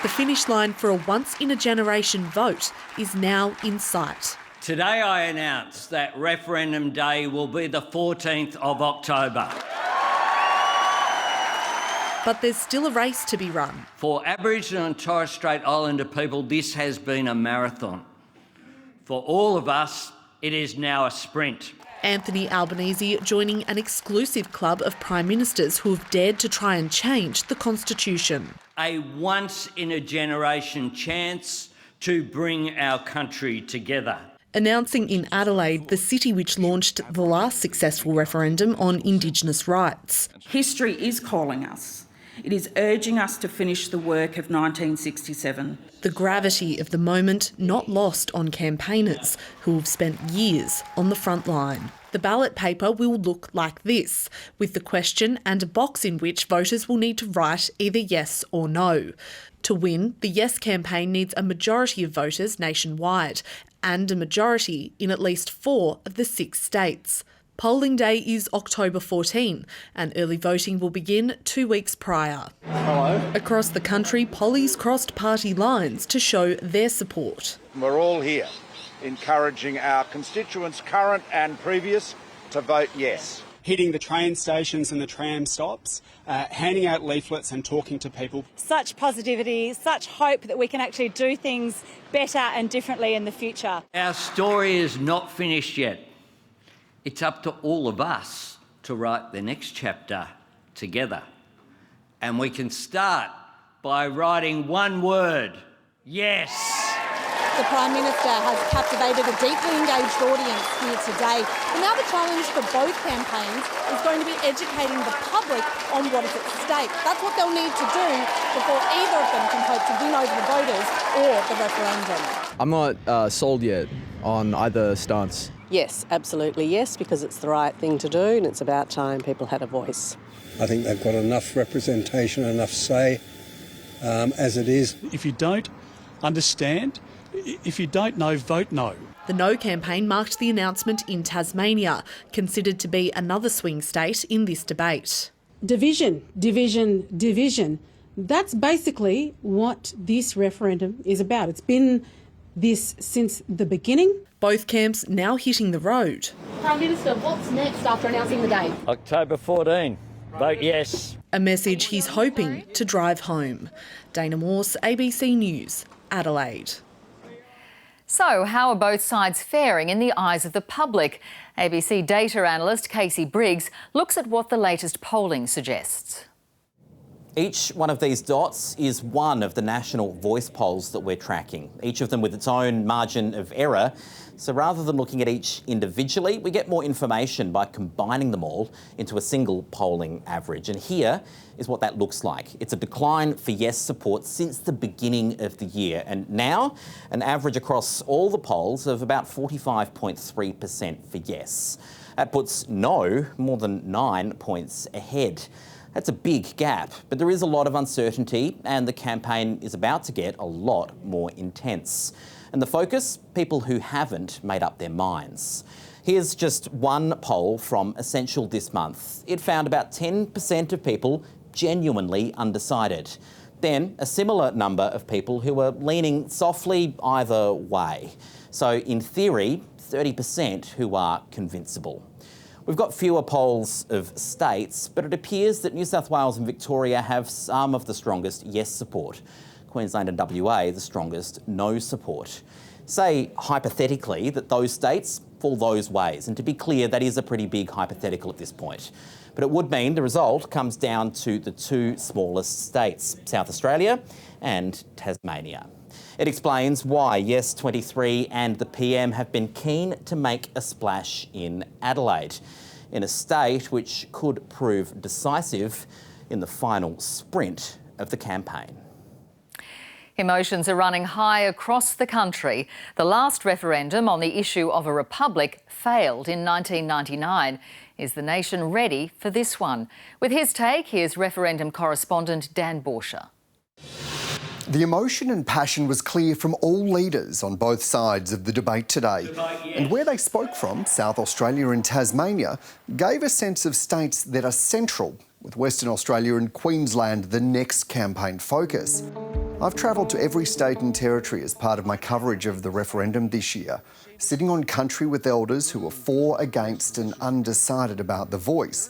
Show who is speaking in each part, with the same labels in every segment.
Speaker 1: The finish line for a once-in-a-generation vote is now in sight.
Speaker 2: Today I announce that referendum day will be the 14th of October.
Speaker 1: But there's still a race to be run.
Speaker 2: For Aboriginal and Torres Strait Islander people, this has been a marathon. For all of us, it is now a sprint.
Speaker 1: Anthony Albanese joining an exclusive club of Prime Ministers who have dared to try and change the Constitution.
Speaker 2: A once-in-a-generation chance to bring our country together.
Speaker 1: Announcing in Adelaide, the city which launched the last successful referendum on Indigenous rights.
Speaker 3: History is calling us. It is urging us to finish the work of 1967.
Speaker 1: The gravity of the moment not lost on campaigners who have spent years on the front line. The ballot paper will look like this, with the question and a box in which voters will need to write either yes or no. To win, the Yes campaign needs a majority of voters nationwide and a majority in at least 4 of the 6 states. Polling day is October 14 and early voting will begin 2 weeks prior.
Speaker 4: Hello.
Speaker 1: Across the country, pollies crossed party lines to show their support.
Speaker 4: We're all here encouraging our constituents, current and previous, to vote yes.
Speaker 5: Hitting the train stations and the tram stops, handing out leaflets and talking to people.
Speaker 6: Such positivity, such hope that we can actually do things better and differently in the future.
Speaker 2: Our story is not finished yet. It's up to all of us to write the next chapter together. And we can start by writing one word: yes.
Speaker 7: The Prime Minister has captivated a deeply engaged audience here today. And now the challenge for both campaigns is going to be educating the public on what is at stake. That's what they'll need to do before either of them can hope to win over the voters or the referendum.
Speaker 8: I'm not sold yet on either stance.
Speaker 9: Yes, absolutely yes, because it's the right thing to do and it's about time people had a voice.
Speaker 10: I think they've got enough representation, enough say as it is.
Speaker 11: If you don't understand, if you don't know, vote no.
Speaker 1: The No campaign marked the announcement in Tasmania, considered to be another swing state in this debate.
Speaker 12: Division, division, division. That's basically what this referendum is about. It's been this since the beginning.
Speaker 1: Both camps now hitting the road.
Speaker 7: Prime Minister, what's next after announcing the date?
Speaker 2: October 14. Vote yes.
Speaker 1: A message he's hoping to drive home. Dana Morse, ABC News, Adelaide.
Speaker 13: So, how are both sides faring in the eyes of the public? ABC data analyst Casey Briggs looks at what the latest polling suggests.
Speaker 14: Each one of these dots is one of the national voice polls that we're tracking, each of them with its own margin of error. So rather than looking at each individually, we get more information by combining them all into a single polling average. And here is what that looks like. It's a decline for yes support since the beginning of the year. And now an average across all the polls of about 45.3% for yes. That puts no more than 9 points ahead. That's a big gap, but there is a lot of uncertainty and the campaign is about to get a lot more intense. And the focus? People who haven't made up their minds. Here's just one poll from Essential this month. It found about 10% of people genuinely undecided. Then a similar number of people who were leaning softly either way. So in theory, 30% who are convincible. We've got fewer polls of states, but it appears that New South Wales and Victoria have some of the strongest yes support. Queensland and WA the strongest no support. Say, hypothetically, that those states fall those ways. And to be clear, that is a pretty big hypothetical at this point. But it would mean the result comes down to the two smallest states, South Australia and Tasmania. It explains why Yes 23 and the PM have been keen to make a splash in Adelaide, in a state which could prove decisive in the final sprint of the campaign.
Speaker 13: Emotions are running high across the country. The last referendum on the issue of a republic failed in 1999. Is the nation ready for this one? With his take, here's referendum correspondent Dan Bourchier.
Speaker 15: The emotion and passion was clear from all leaders on both sides of the debate today. And where they spoke from, South Australia and Tasmania, gave a sense of states that are central, with Western Australia and Queensland the next campaign focus. I've travelled to every state and territory as part of my coverage of the referendum this year, sitting on country with elders who are for, against and undecided about the voice.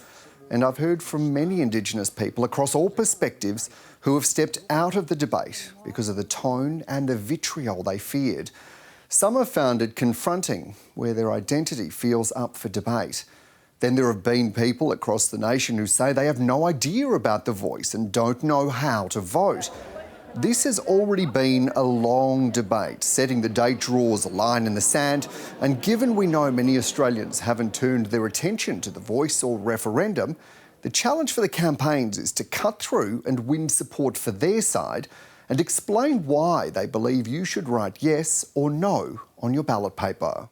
Speaker 15: And I've heard from many Indigenous people across all perspectives who have stepped out of the debate because of the tone and the vitriol they feared. Some have found it confronting, where their identity feels up for debate. Then there have been people across the nation who say they have no idea about the voice and don't know how to vote. This has already been a long debate. Setting the date draws a line in the sand, and given we know many Australians haven't turned their attention to the voice or referendum, the challenge for the campaigns is to cut through and win support for their side and explain why they believe you should write yes or no on your ballot paper.